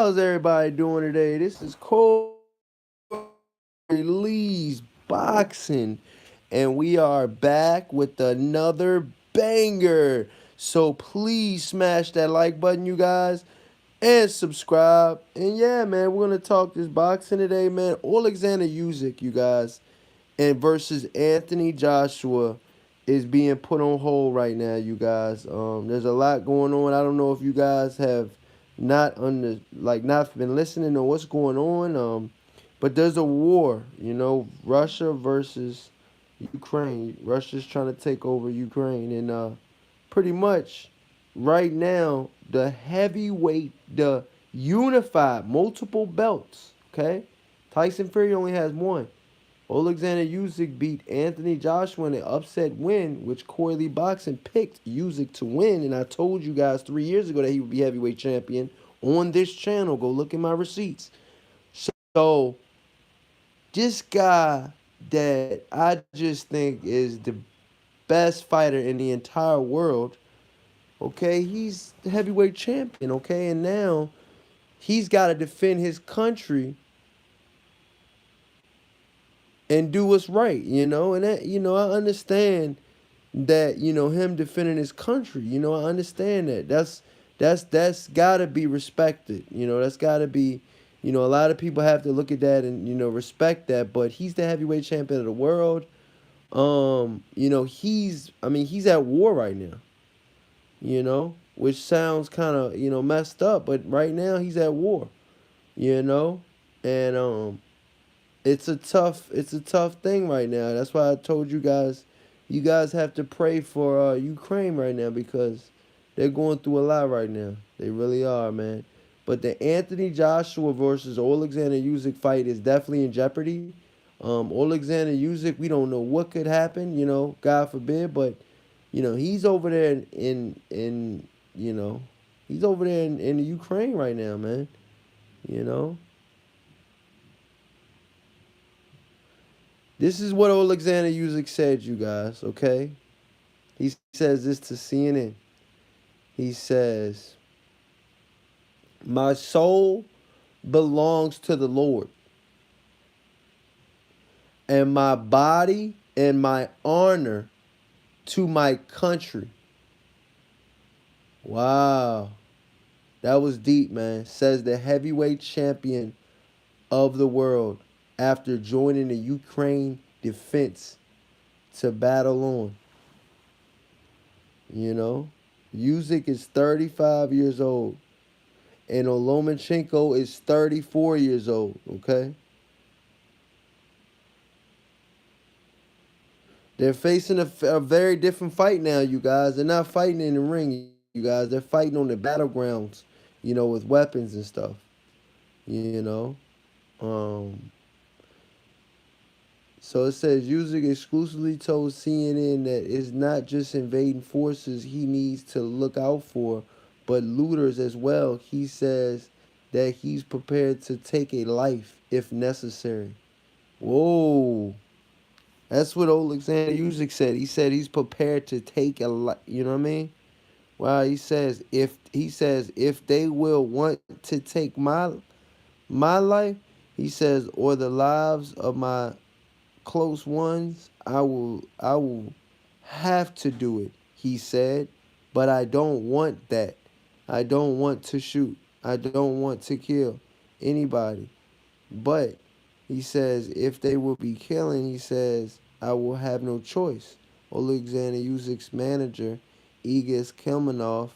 How's everybody doing today? This is Corey Lee's Boxing, and we are back with another banger. So please smash that like button, you guys, and subscribe. And yeah, man, we're gonna talk this boxing today, man. Oleksandr Usyk, you guys, and versus Anthony Joshua is being put on hold right now, you guys. There's a lot going on. I don't know if you guys have not been listening to what's going on. But there's a war, Russia versus Ukraine. Russia's trying to take over Ukraine, and pretty much right now the unified multiple belts. Okay, Tyson Fury only has one. Oleksandr Usyk beat Anthony Joshua in an upset win, which Corey Lee Boxing picked Usyk to win. And I told you guys 3 years ago that he would be heavyweight champion on this channel. Go look at my receipts. So, this guy that I just think is the best fighter in the entire world, okay, he's the heavyweight champion, okay? And now he's got to defend his country and do what's right, And that, I understand that, him defending his country, I understand that. That's gotta be respected. That's gotta be, a lot of people have to look at that and, respect that. But he's the heavyweight champion of the world. He's at war right now, which sounds kind of, messed up, but right now he's at war, you know? And it's a tough thing right now. That's why I told you guys have to pray for Ukraine right now because they're going through a lot right now. They really are, man. But the Anthony Joshua versus Oleksandr Usyk fight is definitely in jeopardy. Oleksandr Usyk, we don't know what could happen, God forbid, but he's over there in he's over there in the Ukraine right now, man. You know. This is what Alexander Usyk said, you guys, okay? He says this to CNN. He says, "My soul belongs to the Lord, and my body and my honor to my country." Wow. That was deep, man. Says the heavyweight champion of the world after joining the Ukraine defense to battle on. You know, Usyk is 35 years old, and Olomachenko is 34 years old. Okay, they're facing a very different fight now, you guys. They're not fighting in the ring, you guys. They're fighting on the battlegrounds, with weapons and stuff. You know, um, So it says Usyk exclusively told CNN that it's not just invading forces he needs to look out for, but looters as well. He says that he's prepared to take a life if necessary. Whoa. That's what Oleksandr Usyk said. He said he's prepared to take a life. You know what I mean? Wow, he says if they will want to take my life, he says, or the lives of my close ones, I will have to do it, he said, but I don't want that. I don't want to shoot. I don't want to kill anybody. But he says if they will be killing, he says, I will have no choice. Alexander Usyk's manager, Igor Kelmanov,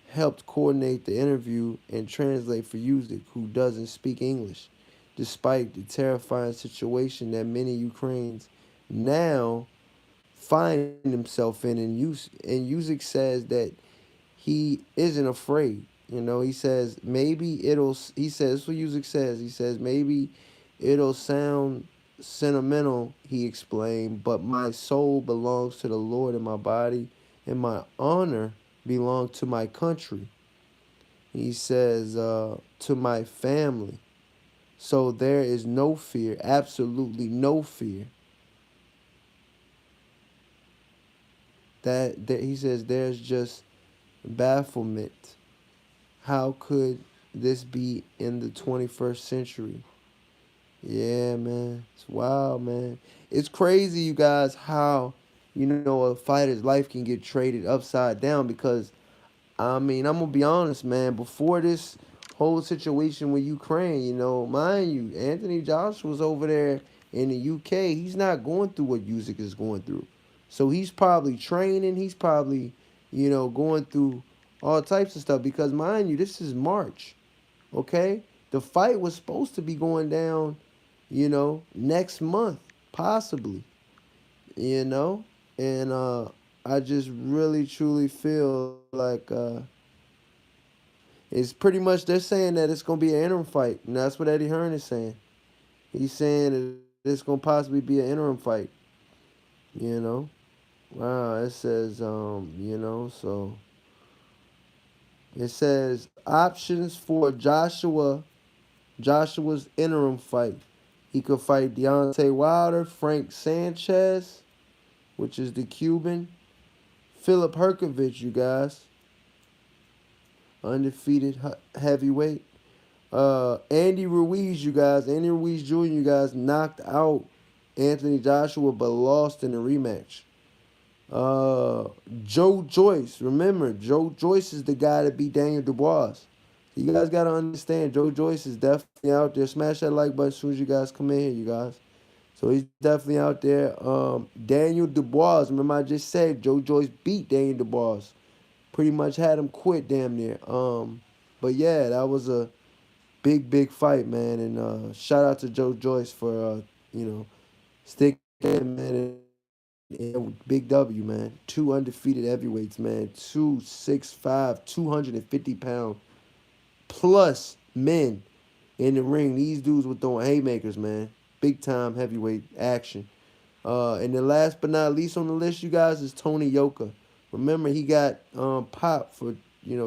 helped coordinate the interview and translate for Usyk, who doesn't speak English, despite the terrifying situation that many Ukrainians now find himself in. And Usyk says that he isn't afraid. He says he says, what Usyk says. He says maybe it'll sound sentimental, he explained, but my soul belongs to the Lord and my body and my honor belong to my country. He says, to my family. So there is no fear, absolutely no fear. That he says there's just bafflement. How could this be in the 21st century. Yeah, man. It's wild, man. It's crazy, you guys, how, a fighter's life can get traded upside down because, I mean, I'm going to be honest, man. Before this whole situation with Ukraine, mind you, Anthony Joshua's over there in the UK. He's not going through what Usyk is going through. So he's probably training. He's probably, going through all types of stuff because, mind you, this is March. Okay? The fight was supposed to be going down, next month, possibly, you know? And I just really truly feel like it's pretty much they're saying that it's gonna be an interim fight. And that's what Eddie Hearn is saying. He's saying that it's gonna possibly be an interim fight, you know? Wow, it says so it says options for Joshua's interim fight. He could fight Deontay Wilder, Frank Sanchez, which is the Cuban, Philip Herkovich, you guys, undefeated heavyweight. Andy Ruiz, you guys, Andy Ruiz Jr., you guys, knocked out Anthony Joshua but lost in the rematch. Uh, Joe Joyce, remember, Joe Joyce is the guy that beat Daniel Dubois. You guys got to understand, Joe Joyce is definitely out there. Smash that like button as soon as you guys come in here, you guys. So he's definitely out there. Daniel Dubois, remember I just said Joe Joyce beat Daniel Dubois. Pretty much had him quit damn near. But yeah, that was a big, big fight, man. And shout out to Joe Joyce for, sticking in, man. And big W, man. Two undefeated heavyweights, man. 265, 250 pound plus men in the ring. These dudes were throwing haymakers, man. Big time heavyweight action. And then last but not least on the list, you guys, is Tony Yoka. Remember, he got popped for,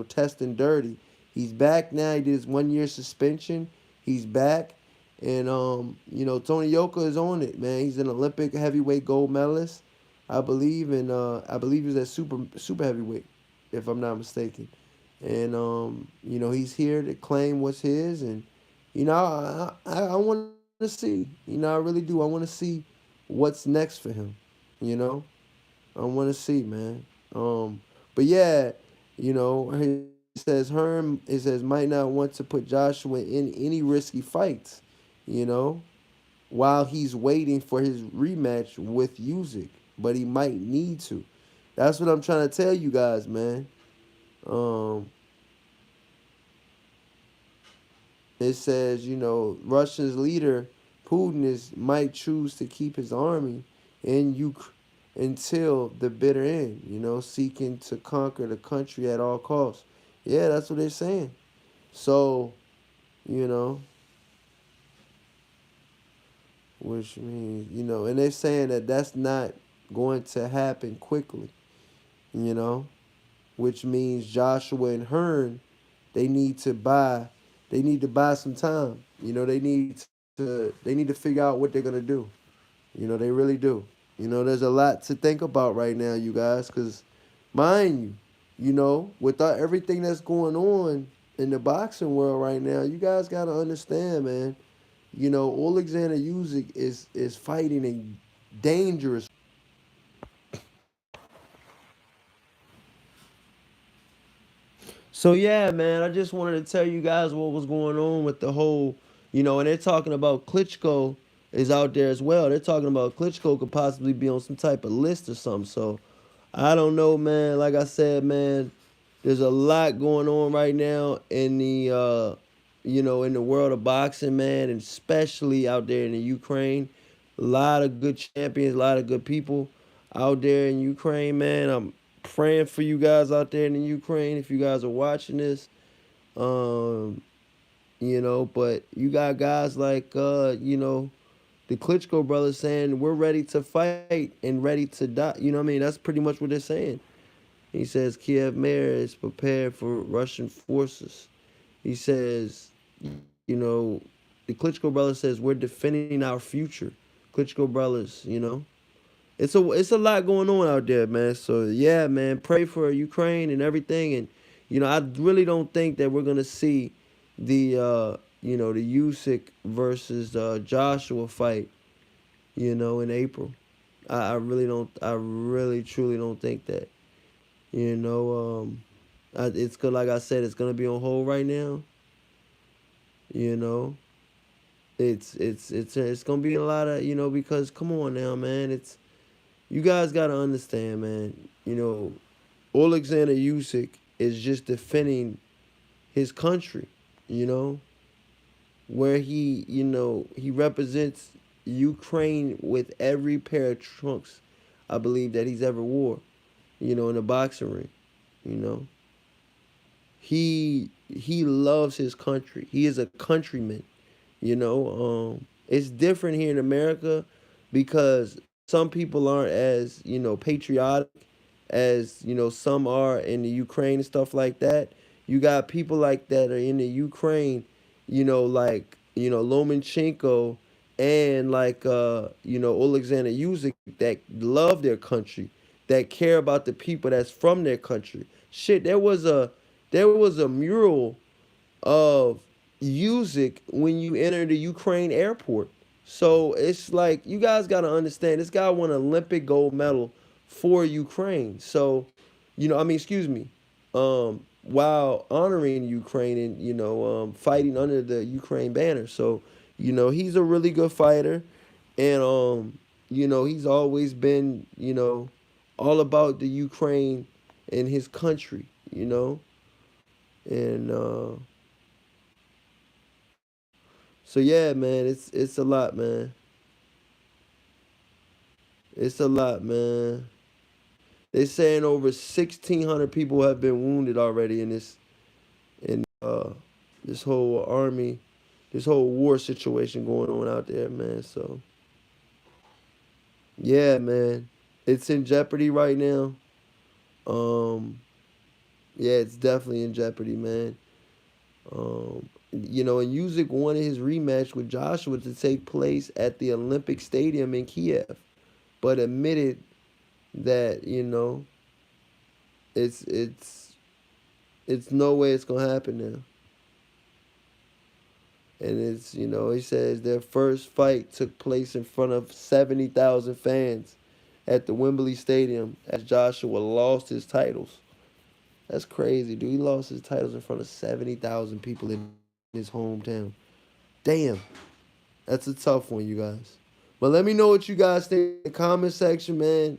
testing dirty. He's back now. He did his 1 year suspension. He's back. And, Tony Yoka is on it, man. He's an Olympic heavyweight gold medalist, I believe. And I believe he's at super heavyweight, if I'm not mistaken. And, he's here to claim what's his. And, I want to see. I really do. I want to see what's next for him. You know, I want to see, man. But yeah, he says Herm. It says might not want to put Joshua in any risky fights. You know, while he's waiting for his rematch with Usyk, but he might need to. That's what I'm trying to tell you guys, man. Um, it says, Russia's leader Putin might choose to keep his army in Ukraine until the bitter end, seeking to conquer the country at all costs. Yeah, that's what they're saying. So, you know, which means, and they're saying that that's not going to happen quickly, you know, which means Joshua and Hearn, they need to buy, they need to buy some time. They need to figure out what they're gonna do. They really do. There's a lot to think about right now, you guys, because mind you, with everything that's going on in the boxing world right now, you guys got to understand, man. Alexander Usyk is fighting a dangerous. So yeah, man, I just wanted to tell you guys what was going on with the whole, and they're talking about Klitschko is out there as well. They're talking about Klitschko could possibly be on some type of list or something. So I don't know, man. Like I said, man, there's a lot going on right now in the in the world of boxing, man, and especially out there in the Ukraine. A lot of good champions, a lot of good people out there in Ukraine, man. I'm praying for you guys out there in the Ukraine if you guys are watching this. Um, but you got guys like the Klitschko brothers saying we're ready to fight and ready to die. You know what I mean? That's pretty much what they're saying. He says Kiev mayor is prepared for Russian forces. He says, you know, the Klitschko brothers says we're defending our future. Klitschko brothers, it's a lot going on out there, man. So yeah, man, pray for Ukraine and everything. And I really don't think that we're gonna see, the Usyk versus Joshua fight, in April. I really don't. I really truly don't think that. You know, it's good. Like I said, it's gonna be on hold right now. You know, it's gonna be a lot of because come on now, man. It's you guys gotta understand, man. Oleksandr Usyk is just defending his country. You know, where he represents Ukraine with every pair of trunks, I believe that he's ever wore. In the boxing ring. You know, he loves his country. He is a countryman. It's different here in America because some people aren't as patriotic as some are in the Ukraine and stuff like that. You got people like that are in the Ukraine, like Lomachenko and like Alexander Usyk that love their country, that care about the people that's from their country. Shit, there was a mural of Usyk when you enter the Ukraine airport. So it's like you guys got to understand this guy won an Olympic gold medal for Ukraine. So, I mean, excuse me, while honoring Ukraine and fighting under the Ukraine banner. So, he's a really good fighter, and he's always been all about the Ukraine and his country. And so yeah, man, it's a lot, man. It's a lot, man. They're saying over 1,600 people have been wounded already in this whole army, this whole war situation going on out there, man. So yeah, man, it's in jeopardy right now. Um, yeah, it's definitely in jeopardy, man. And Usyk wanted his rematch with Joshua to take place at the Olympic Stadium in Kiev, but admitted that it's it's it's no way it's gonna happen now. And he says their first fight took place in front of 70,000 fans at the Wembley Stadium as Joshua lost his titles. That's crazy, dude. He lost his titles in front of 70,000 people in his hometown. Damn, that's a tough one, you guys. But let me know what you guys think in the comment section, man.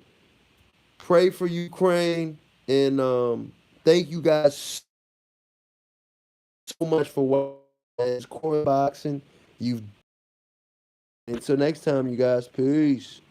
Pray for Ukraine, and thank you guys so much for watching Corey Boxing. You've Until next time, you guys. Peace.